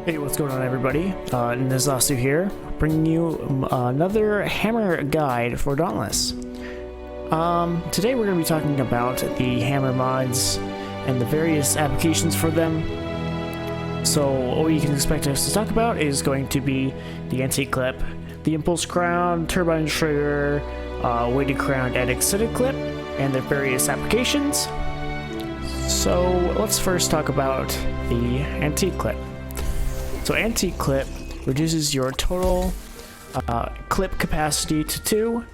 Hey, what's going on, everybody? Nizasu here, bringing you another hammer guide for Dauntless. Today we're going to be talking about the hammer mods and the various applications for them. So what you can expect us to talk about is going to be the anti-clip, the impulse crown, turbine trigger, weighted crown, and extended clip, and their various applications. So let's first talk about the anti-clip. So anti-clip reduces your total clip capacity to 2,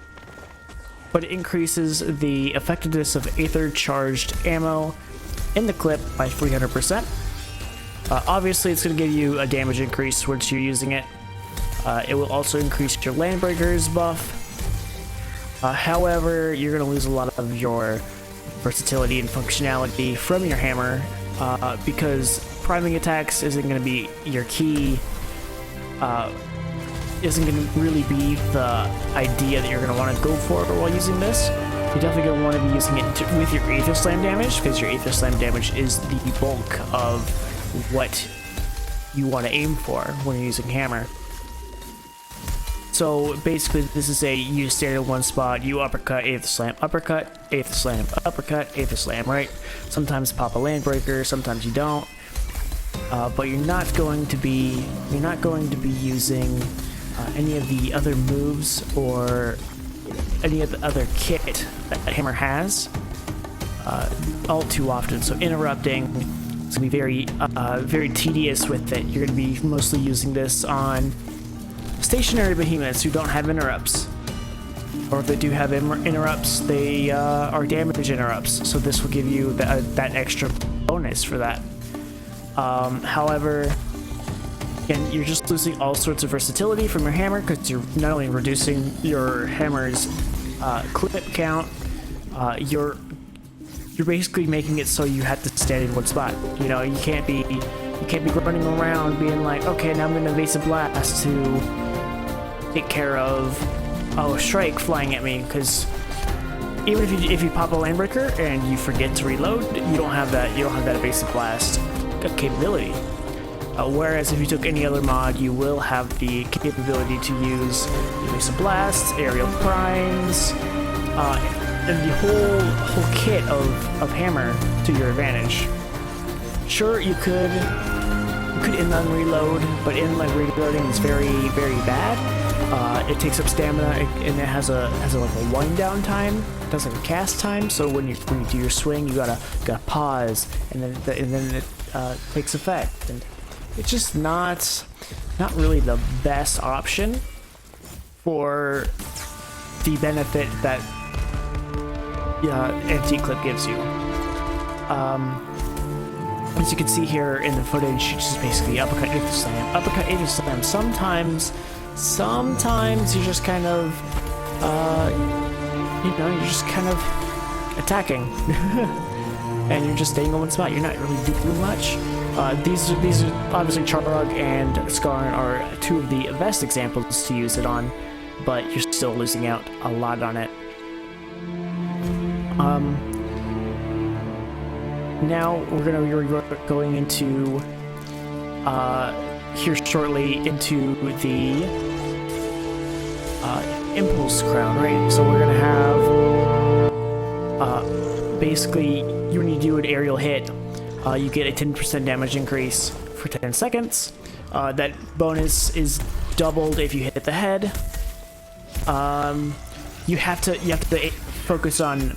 but it increases the effectiveness of Aether charged ammo in the clip by 300%. Obviously, it's going to give you a damage increase once you're using it. It will also increase your Landbreaker's buff. However, you're going to lose a lot of your versatility and functionality from your hammer because priming attacks isn't going to be your key, isn't going to really be the idea that you're going to want to go for while using this. You're definitely going to want to be using it with your Aether Slam damage, because your Aether Slam damage is the bulk of what you want to aim for when you're using hammer. So basically, this is you stand in one spot, you uppercut, Aether Slam, uppercut, Aether Slam, uppercut, Aether Slam, right? Sometimes pop a Landbreaker, sometimes you don't. But you're not going to be using any of the other moves or any of the other kit that hammer has all too often. So interrupting, it's gonna be very tedious with it. You're gonna be mostly using this on stationary behemoths who don't have interrupts, or if they do have interrupts, they are damage interrupts. So this will give you that extra bonus for that. However, again, you're just losing all sorts of versatility from your hammer, because you're not only reducing your hammer's clip count, you're basically making it so you have to stand in one spot. You know, you can't be running around being like, okay, now I'm gonna evasive blast to take care of strike flying at me, because even if you pop a Landbreaker and you forget to reload, you don't have that evasive blast capability. Whereas if you took any other mod, you will have the capability to use evasive blasts, aerial primes, and the whole kit of hammer to your advantage. Sure, you could inline reload, but inline reloading is very bad. It takes up stamina, and it has like a wind down time. It does like a cast time. So when you do your swing, you gotta pause, and then it takes effect, and it's just not really the best option for the benefit that anti-clip gives you. As you can see here in the footage, it's just basically uppercut, Aether Slam, uppercut, Aether Slam. Sometimes you're just kind of, you're just kind of attacking. And you're just staying on one spot. You're not really doing much. These are obviously Charog and Skarn are two of the best examples to use it on, but you're still losing out a lot on it. Now we're going into here shortly into the impulse crown, right? So we're gonna have basically, when you do an aerial hit, you get a 10% damage increase for 10 seconds. That bonus is doubled if you hit the head. You have to focus on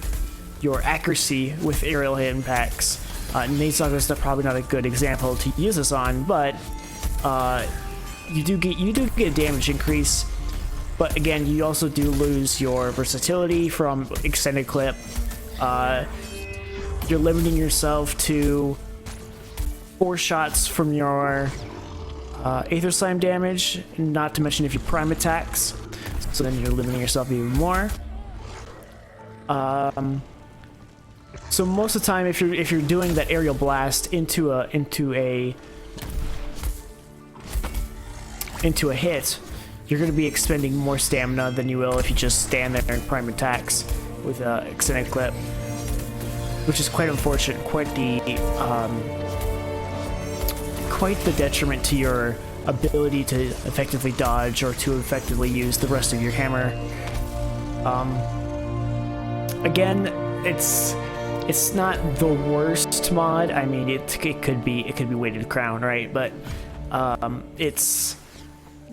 your accuracy with aerial hit impacts. Nizasu is probably not a good example to use this on, but you do get a damage increase. But again, you also do lose your versatility from extended clip. You're limiting yourself to 4 shots from your Aether Slam damage, not to mention if you prime attacks. So then you're limiting yourself even more. So most of the time, if you're doing that aerial blast into a hit, you're going to be expending more stamina than you will if you just stand there and prime attacks with extended clip, which is quite unfortunate, quite the quite the detriment to your ability to effectively dodge or to effectively use the rest of your hammer. Again, it's not the worst mod. I mean, it could be weighted crown, right? But it's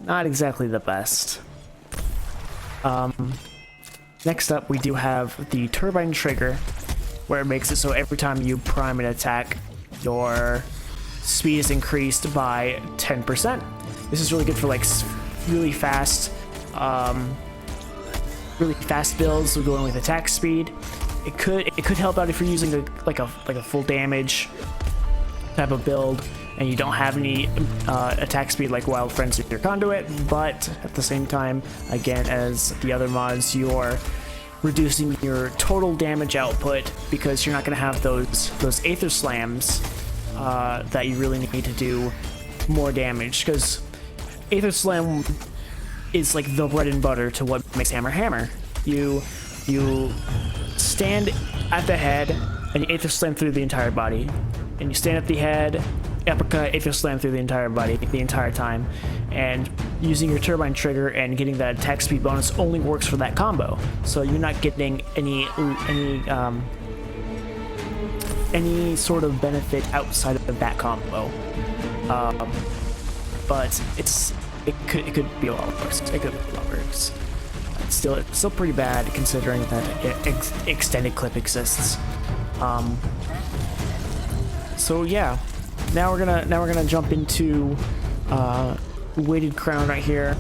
not exactly the best. Next up, we do have the Turbine Trigger, where it makes it so every time you prime an attack, your speed is increased by 10%. This is really good for like really fast builds going with attack speed. It could help out if you're using a full damage type of build and you don't have any attack speed like Wild Frenzy or Conduit, but at the same time, again, as the other mods, you're reducing your total damage output because you're not going to have those Aether Slams that you really need to do more damage, because Aether Slam is like the bread and butter to what makes Hammer Hammer. You stand at the head and you Aether Slam through the entire body, and you stand at the head, uppercut, Aether Slam through the entire body the entire time, and using your Turbine Trigger and getting that attack speed bonus only works for that combo, so you're not getting any sort of benefit outside of that combo. But it could be a lot worse. It could be a lot worse. It's still pretty bad considering that extended clip exists. So yeah, now we're gonna jump into weighted crown right here.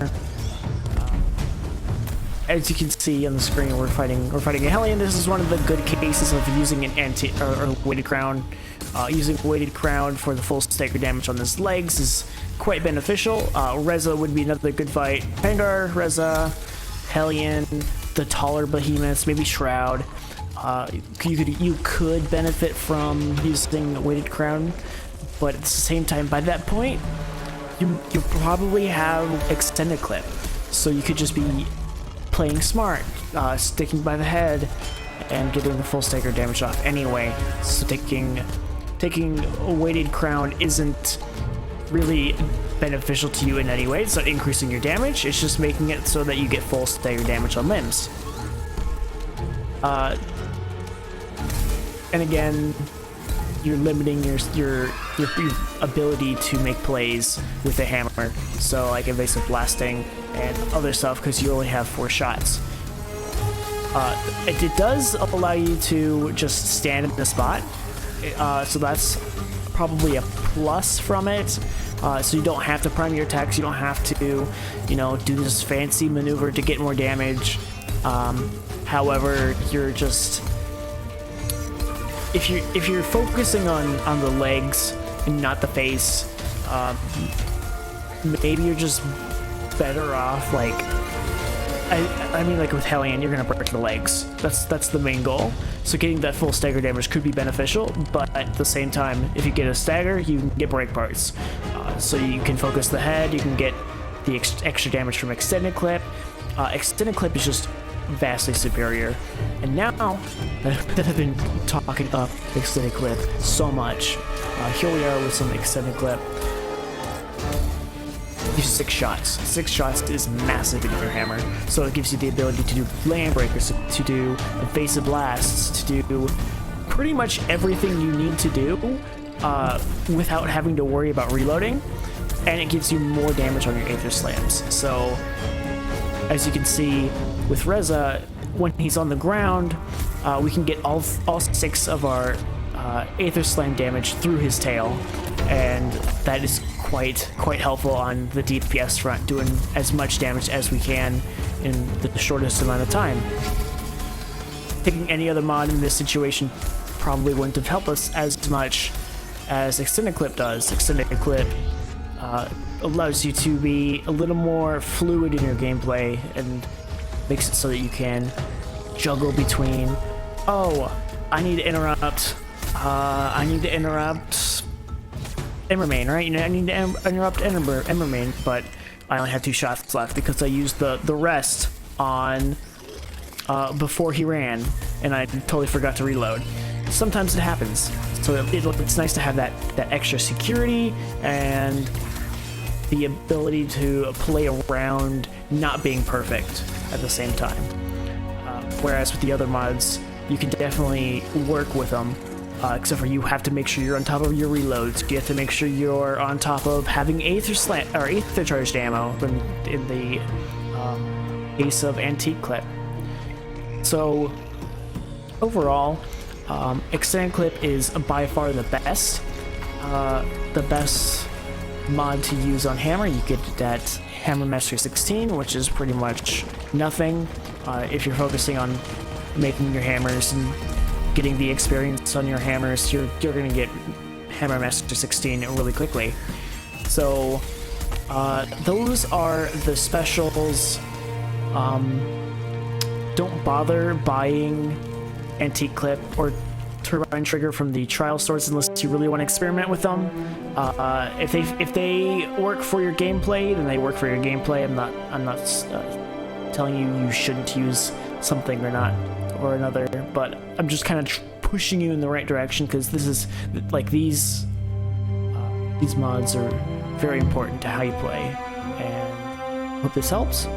As you can see on the screen, we're fighting a Hellion. This is one of the good cases of using an weighted crown. Using weighted crown for the full stagger damage on his legs is quite beneficial. Reza would be another good fight. Pangar, Reza, Hellion, the taller behemoths, maybe Shroud. You could benefit from using weighted crown, but at the same time, by that point, you probably have extended clip, so you could just be playing smart, sticking by the head, and getting the full stagger damage off anyway. So taking a weighted crown isn't really beneficial to you in any way. It's not increasing your damage, it's just making it so that you get full stagger damage on limbs. And again, you're limiting your ability to make plays with the hammer, so like evasive blasting and other stuff, because you only have 4 shots. It does allow you to just stand in the spot, so that's probably a plus from it. So you don't have to prime your attacks, you don't have to, do this fancy maneuver to get more damage. However, you're just, if you're focusing on the legs and not the face, maybe you're just better off, like, I mean, like with Hellion, you're gonna break the legs. That's the main goal. So getting that full stagger damage could be beneficial, but at the same time, if you get a stagger, you can get break parts. So you can focus the head, you can get the extra damage from extended clip. Extended clip is just vastly superior. And now that I've been talking up extended clip so much, here we are with some extended clip. Gives you 6 shots. 6 shots is massive in your hammer, so it gives you the ability to do land breakers, to do evasive blasts, to do pretty much everything you need to do without having to worry about reloading, and it gives you more damage on your Aether Slams. So as you can see with Reza, when he's on the ground, we can get all 6 of our Aether Slam damage through his tail, and that is quite helpful on the DPS front, doing as much damage as we can in the shortest amount of time. Picking any other mod in this situation probably wouldn't have helped us as much as Extended Clip does. Extended Clip allows you to be a little more fluid in your gameplay and makes it so that you can juggle between, oh, I need to interrupt Embermane, right? I need to interrupt Embermane, but I only have 2 shots left because I used the rest on before he ran, and I totally forgot to reload. sometimes it happens. So it's nice to have that extra security and the ability to play around not being perfect at the same time. Whereas with the other mods, you can definitely work with them, except for you have to make sure you're on top of your reloads. You have to make sure you're on top of having Aether charged ammo in the case of Antique Clip. So overall, Extended Clip is by far the best mod to use on Hammer. You get that Hammer Mastery 16, which is pretty much nothing if you're focusing on making your hammers and getting the experience on your hammers. You're going to get Hammer Master 16 really quickly. So those are the specials. Don't bother buying Antique Clip or Turbine Trigger from the trial stores unless you really want to experiment with them. If they work for your gameplay, then they work for your gameplay. I'm not telling you shouldn't use something or another, but I'm just kind of pushing you in the right direction, because this is like these mods are very important to how you play, and hope this helps. If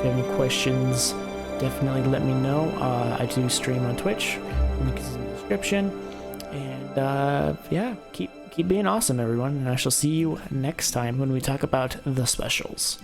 you have any questions, definitely let me know. I do stream on Twitch. Link is in the description. And yeah, keep being awesome, everyone. And I shall see you next time when we talk about the specials.